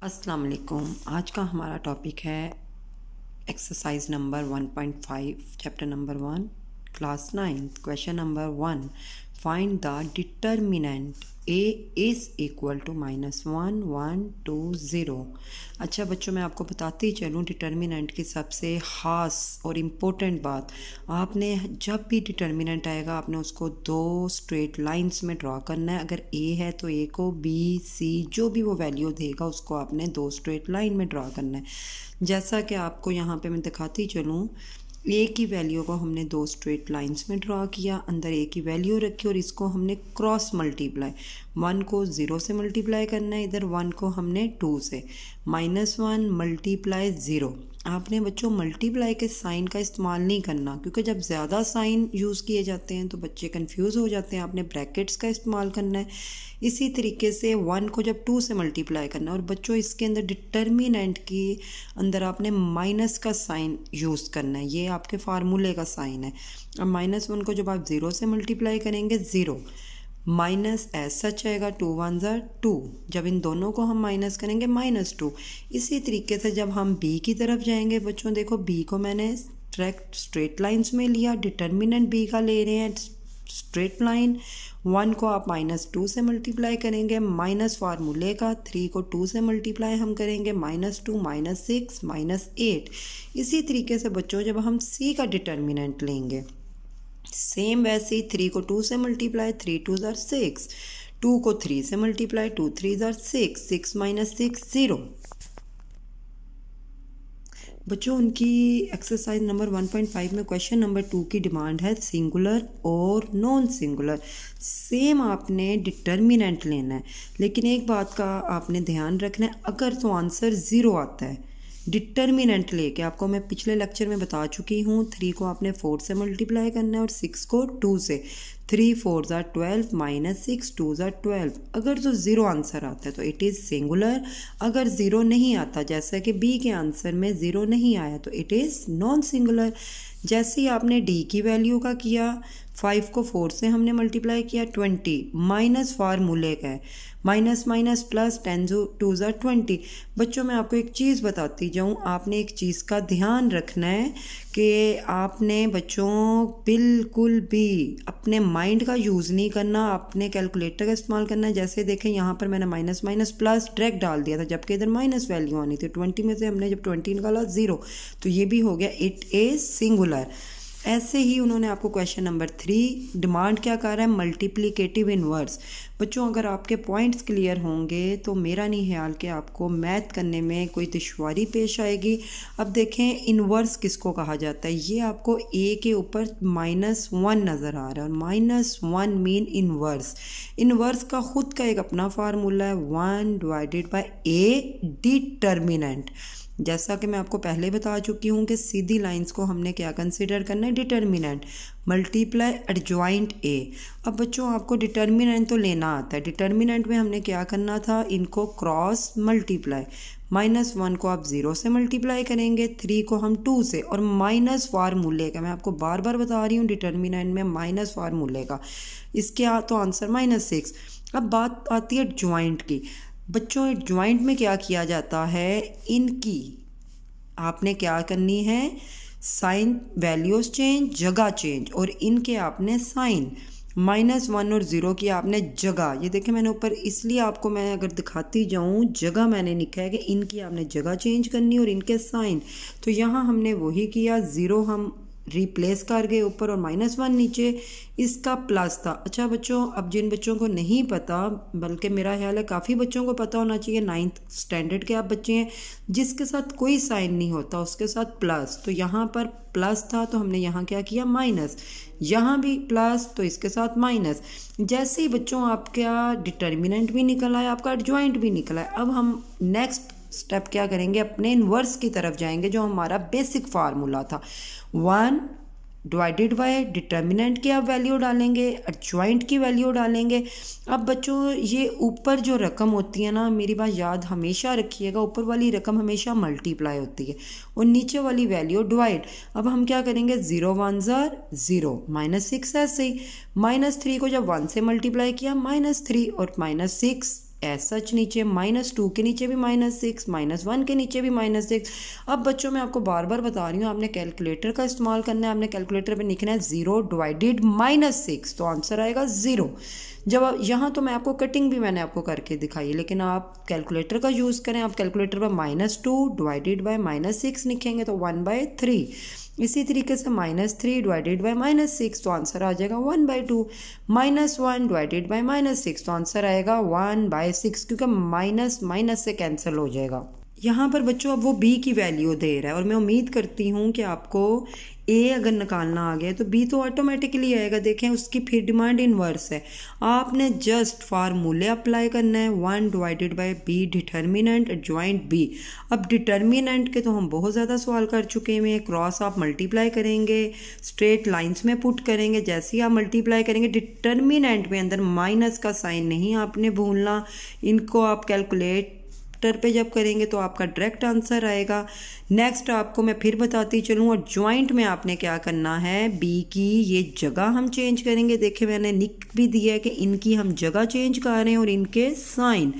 अस्सलाम वालेकुम। आज का हमारा टॉपिक है exercise number 1.5 chapter number 1 class 9 question number 1 find the determinant a is equal to -1 1 2 0। अच्छा बच्चों, मैं आपको बताती चलूँ डिटर्मिनेंट की सबसे ख़ास और इम्पोर्टेंट बात, आपने जब भी डिटर्मिनेंट आएगा आपने उसको दो स्ट्रेट लाइंस में ड्रा करना है। अगर a है तो a को b c जो भी वो वैल्यू देगा उसको आपने दो स्ट्रेट लाइन में ड्रा करना है। जैसा कि आपको यहाँ पे मैं दिखाती चलूँ, ए की वैल्यू को हमने दो स्ट्रेट लाइंस में ड्रा किया, अंदर ए की वैल्यू रखी और इसको हमने क्रॉस मल्टीप्लाई, 1 को 0 से मल्टीप्लाई करना है, इधर 1 को हमने 2 से, -1 मल्टीप्लाई 0। आपने बच्चों मल्टीप्लाई के साइन का इस्तेमाल नहीं करना, क्योंकि जब ज़्यादा साइन यूज़ किए जाते हैं तो बच्चे कंफ्यूज हो जाते हैं। आपने ब्रैकेट्स का इस्तेमाल करना है। इसी तरीके से 1 को जब 2 से मल्टीप्लाई करना है, और बच्चों इसके अंदर डिटर्मिनेंट की अंदर आपने माइनस का साइन यूज़ करना है, ये आपके फार्मूले का साइन है। अब -1 को जब आप 0 से मल्टीप्लाई करेंगे 0 माइनस एज सच आएगा, 2 1 2। जब इन दोनों को हम माइनस करेंगे -2। इसी तरीके से जब हम b की तरफ जाएंगे बच्चों, देखो b को मैंने स्ट्रेट लाइंस में लिया, डिटर्मिनेंट b का ले रहे हैं स्ट्रेट लाइन। 1 को आप -2 से मल्टीप्लाई करेंगे, माइनस फार्मूले का, 3 को 2 से मल्टीप्लाई हम करेंगे, -2 -6 -8। इसी तरीके से बच्चों जब हम c का डिटर्मिनेंट लेंगे सेम वैसे ही 3 को 2 से मल्टीप्लाई, 3 2 6, 2 को 3 से मल्टीप्लाई, 2 3 6, 6 -6 0। बच्चों उनकी एक्सरसाइज नंबर 1.5 में क्वेश्चन नंबर 2 की डिमांड है सिंगुलर और नॉन सिंगुलर। सेम आपने डिटर्मिनेंट लेना है, लेकिन एक बात का आपने ध्यान रखना है, अगर तो आंसर 0 आता है डिटर्मिनेंट लेके, आपको मैं पिछले लेक्चर में बता चुकी हूँ, 3 को आपने 4 से मल्टीप्लाई करना है और 6 को 2 से, 3 4 12 -6 2 12। अगर तो 0 आंसर आता है तो इट इज़ सिंगुलर। अगर 0 नहीं आता, जैसा कि बी के आंसर में 0 नहीं आया, तो इट इज़ नॉन सिंगुलर। जैसे ही आपने डी की वैल्यू का किया, 5 को 4 से हमने मल्टीप्लाई किया, 20 माइनस फार्मूले का है, माइनस माइनस प्लस, 10 2 20। बच्चों मैं आपको एक चीज़ बताती जाऊँ, आपने एक चीज़ का ध्यान रखना है कि आपने बच्चों बिल्कुल भी अपने माइंड का यूज़ नहीं करना, अपने कैलकुलेटर का इस्तेमाल करना है। जैसे देखें यहाँ पर मैंने माइनस माइनस प्लस डायरेक्ट डाल दिया था, जबकि इधर माइनस वैल्यू आनी थी। 20 में से हमने जब 20 निकाला 0, तो ये भी हो गया इट इज़ सिंगुलर। ऐसे ही उन्होंने आपको क्वेश्चन नंबर 3 डिमांड क्या कर रहा है, मल्टीप्लिकेटिव इनवर्स। बच्चों अगर आपके पॉइंट्स क्लियर होंगे तो मेरा नहीं ख्याल कि आपको मैथ करने में कोई दुश्वारी पेश आएगी। अब देखें इनवर्स किसको कहा जाता है, ये आपको a के ऊपर -1 नज़र आ रहा है, और -1 मीन इनवर्स। इनवर्स का खुद का एक अपना फार्मूला है, 1 डिवाइडेड बाय a डिटर्मिनेंट। जैसा कि मैं आपको पहले बता चुकी हूँ कि सीधी लाइंस को हमने क्या कंसिडर करना है, डिटर्मिनेंट मल्टीप्लाई एडजॉइंट ए। अब बच्चों आपको डिटर्मिनेंट तो लेना आता है, डिटर्मिनेंट में हमने क्या करना था, इनको क्रॉस मल्टीप्लाई, -1 को आप 0 से मल्टीप्लाई करेंगे, 3 को हम 2 से, और माइनस फार्मूले का, मैं आपको बार बार बता रही हूँ डिटर्मिनेंट में माइनस फार्मूले का, इसके तो आंसर -6। अब बात आती है जॉइंट की। बच्चों जॉइंट में क्या किया जाता है, इनकी आपने क्या करनी है, साइन वैल्यूज चेंज, जगह चेंज, और इनके आपने साइन -1 और 0 की आपने जगह, ये देखें मैंने ऊपर इसलिए आपको मैं अगर दिखाती जाऊँ जगह मैंने लिखा है कि इनकी आपने जगह चेंज करनी और इनके साइन। तो यहाँ हमने वही किया, 0 हम रिप्लेस कर गए ऊपर और -1 नीचे, इसका प्लस था। अच्छा बच्चों, अब जिन बच्चों को नहीं पता, बल्कि मेरा ख्याल है काफ़ी बच्चों को पता होना चाहिए, 9th स्टैंडर्ड के आप बच्चे हैं, जिसके साथ कोई साइन नहीं होता उसके साथ प्लस, तो यहाँ पर प्लस था तो हमने यहाँ क्या किया माइनस, यहाँ भी प्लस तो इसके साथ माइनस। जैसे ही बच्चों आपका डिटर्मिनेंट भी निकल आया, आपका एडजॉइंट भी निकला है, अब हम नेक्स्ट स्टेप क्या करेंगे, अपने इनवर्स की तरफ जाएंगे, जो हमारा बेसिक फार्मूला था, 1 डिवाइडेड बाय डिटर्मिनेंट की आप वैल्यू डालेंगे, एडजॉइंट की वैल्यू डालेंगे। अब बच्चों ये ऊपर जो रकम होती है ना, मेरी बात याद हमेशा रखिएगा, ऊपर वाली रकम हमेशा मल्टीप्लाई होती है और नीचे वाली वैल्यू डिवाइड। अब हम क्या करेंगे, 0 1 0, -6 ऐसे ही, -3 को जब 1 से मल्टीप्लाई किया -3 और -6 ऐसा नीचे -2 के नीचे भी -6, -1 के नीचे भी -6। अब बच्चों मैं आपको बार बार बता रही हूँ, आपने कैलकुलेटर का इस्तेमाल करना है। आपने कैलकुलेटर पे लिखना है 0 डिवाइडेड -6, तो आंसर आएगा 0। जब यहाँ तो मैं आपको कटिंग भी मैंने आपको करके दिखाई, लेकिन आप कैलकुलेटर का यूज़ करें। आप कैलकुलेटर पर -2 डिवाइडेड बाय -6 लिखेंगे तो 1/3। इसी तरीके से -3 डिवाइडेड बाय -6 तो आंसर आ जाएगा 1/2। -1 डिवाइडेड बाय -6 तो आंसर आएगा 1/6, क्योंकि माइनस से कैंसिल हो जाएगा। यहाँ पर बच्चों अब वो b की वैल्यू दे रहा है, और मैं उम्मीद करती हूँ कि आपको a अगर निकालना आ गया तो b तो ऑटोमेटिकली आएगा। देखें उसकी फिर डिमांड इनवर्स है। आपने जस्ट फार्मूले अप्लाई करना है। 1 divided bye b determinant joint b। अब डिटर्मिनेंट के तो हम बहुत ज़्यादा सवाल कर चुके हैं। क्रॉस आप मल्टीप्लाई करेंगे, स्ट्रेट लाइंस में पुट करेंगे। जैसे ही आप मल्टीप्लाई करेंगे डिटर्मिनेंट में अंदर माइनस का साइन नहीं आपने भूलना। इनको आप कैलकुलेट पे जब करेंगे तो आपका डायरेक्ट आंसर आएगा। नेक्स्ट आपको मैं फिर बताती चलूँ, और ज्वाइंट में आपने क्या करना है, बी की ये जगह हम चेंज करेंगे। देखें मैंने लिख भी दिया है कि इनकी हम जगह चेंज कर रहे हैं, और इनके साइन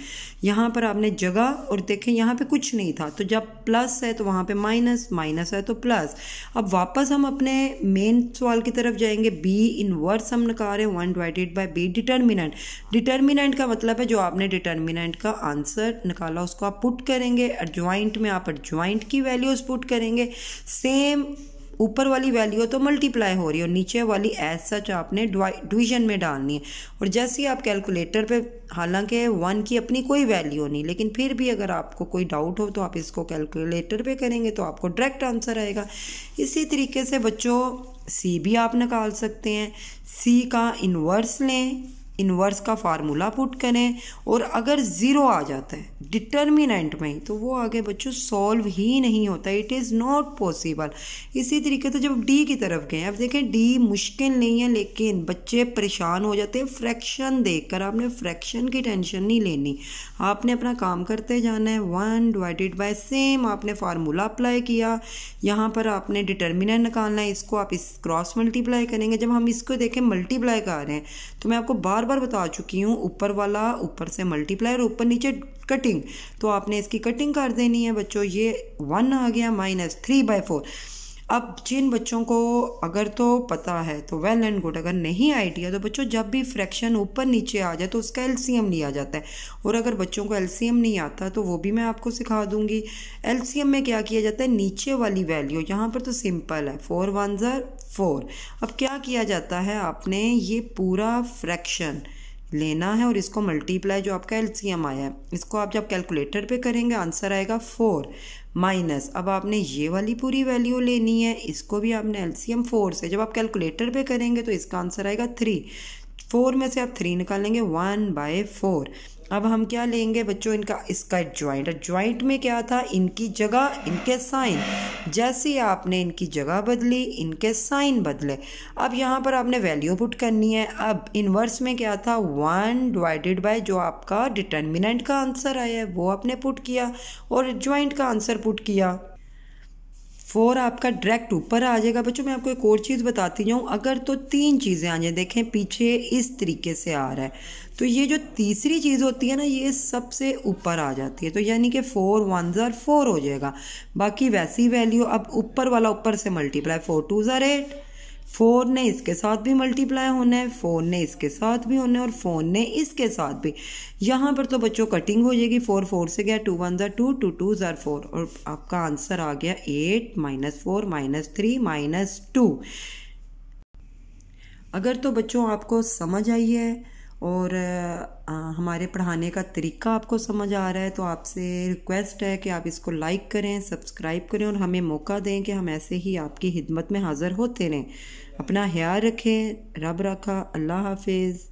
यहाँ पर आपने जगह, और देखें यहाँ पे कुछ नहीं था तो जब प्लस है तो वहाँ पे माइनस, माइनस है तो प्लस। अब वापस हम अपने मेन सवाल की तरफ जाएंगे। बी इनवर्स हम निकाल रहे हैं 1 divided by B determinant. Determinant का मतलब है जो आपने डिटर्मिनेंट का आंसर निकाला उसको आप पुट करेंगे। एडजॉइंट में आप एडजॉइंट की वैल्यूज पुट करेंगे। सेम ऊपर वाली वैल्यू तो मल्टीप्लाई हो रही है और नीचे वाली एज सच आपने डिवीजन में डालनी है। और जैसे ही आप कैलकुलेटर पे, हालांकि 1 की अपनी कोई वैल्यू नहीं, लेकिन फिर भी अगर आपको कोई डाउट हो तो आप इसको कैलकुलेटर पे करेंगे तो आपको डायरेक्ट आंसर आएगा। इसी तरीके से बच्चों सी भी आप निकाल सकते हैं। सी का इन्वर्स लें, इन्वर्स का फार्मूला पुट करें, और अगर 0 आ जाता है डिटर्मिनेंट में तो वो आगे बच्चों सॉल्व ही नहीं होता, इट इज़ नॉट पॉसिबल। इसी तरीके से जब डी की तरफ गए, अब देखें डी मुश्किल नहीं है, लेकिन बच्चे परेशान हो जाते हैं फ्रैक्शन देखकर। आपने फ्रैक्शन की टेंशन नहीं लेनी, आपने अपना काम करते जाना है। 1 डिवाइडेड बाय सेम आपने फार्मूला अप्लाई किया, यहाँ पर आपने डिटर्मिनेंट निकालना है, इसको आप इस क्रॉस मल्टीप्लाई करेंगे। जब हम इसको देखें मल्टीप्लाई कर रहे हैं तो मैं आपको बार बार बता चुकी हूँ, ऊपर वाला ऊपर से मल्टीप्लाई और ऊपर नीचे कटिंग, तो आपने इसकी कटिंग कर देनी है बच्चों। ये 1 आ गया -3/4। अब जिन बच्चों को अगर तो पता है तो वेल एंड गुड, अगर नहीं आइडिया तो बच्चों जब भी फ्रैक्शन ऊपर नीचे आ जाए तो उसका एलसीएम लिया जाता है। और अगर बच्चों को एलसीएम नहीं आता तो वो भी मैं आपको सिखा दूंगी। एलसीएम में क्या किया जाता है, नीचे वाली वैल्यू, यहाँ पर तो सिंपल है 4 1 4। अब क्या किया जाता है, आपने ये पूरा फ्रैक्शन लेना है और इसको मल्टीप्लाई, जो आपका एलसीएम आया है इसको आप जब कैलकुलेटर पे करेंगे आंसर आएगा 4 माइनस। अब आपने ये वाली पूरी वैल्यू लेनी है, इसको भी आपने एलसीएम 4 से जब आप कैलकुलेटर पे करेंगे तो इसका आंसर आएगा 3। 4 में से आप 3 निकालेंगे 1/4। अब हम क्या लेंगे बच्चों, इनका इसका एडजॉइंट। एडजॉइंट में क्या था, इनकी जगह इनके साइन। जैसे ही आपने इनकी जगह बदली इनके साइन बदले। अब यहाँ पर आपने वैल्यू पुट करनी है। अब इनवर्स में क्या था, 1 डिवाइडेड बाय जो आपका डिटर्मिनेंट का आंसर आया है वो आपने पुट किया, और एडजॉइंट का आंसर पुट किया। 4 आपका डायरेक्ट ऊपर आ जाएगा। बच्चों मैं आपको एक और चीज़ बताती जाऊँ, अगर तो 3 चीज़ें आ जाए, देखें पीछे इस तरीके से आ रहा है, तो ये जो तीसरी चीज़ होती है ना ये सबसे ऊपर आ जाती है, तो यानी कि 4 1 4 हो जाएगा। बाकी वैसी वैल्यू, अब ऊपर वाला ऊपर से मल्टीप्लाई, 4 2 8। 4 ने इसके साथ भी मल्टीप्लाई होना है, 4 ने इसके साथ भी होना है, और 4 ने इसके साथ भी। यहाँ पर तो बच्चों कटिंग हो जाएगी, 4 4 से गया, 2 1 2, 2 2 4, और आपका आंसर आ गया 8 -4 -3 -2। अगर तो बच्चों आपको समझ आई है और हमारे पढ़ाने का तरीका आपको समझ आ रहा है तो आपसे रिक्वेस्ट है कि आप इसको लाइक करें, सब्सक्राइब करें, और हमें मौका दें कि हम ऐसे ही आपकी खिदमत में हाज़िर होते रहें। अपना ख्याल रखें, रब रखा, अल्लाह हाफिज़।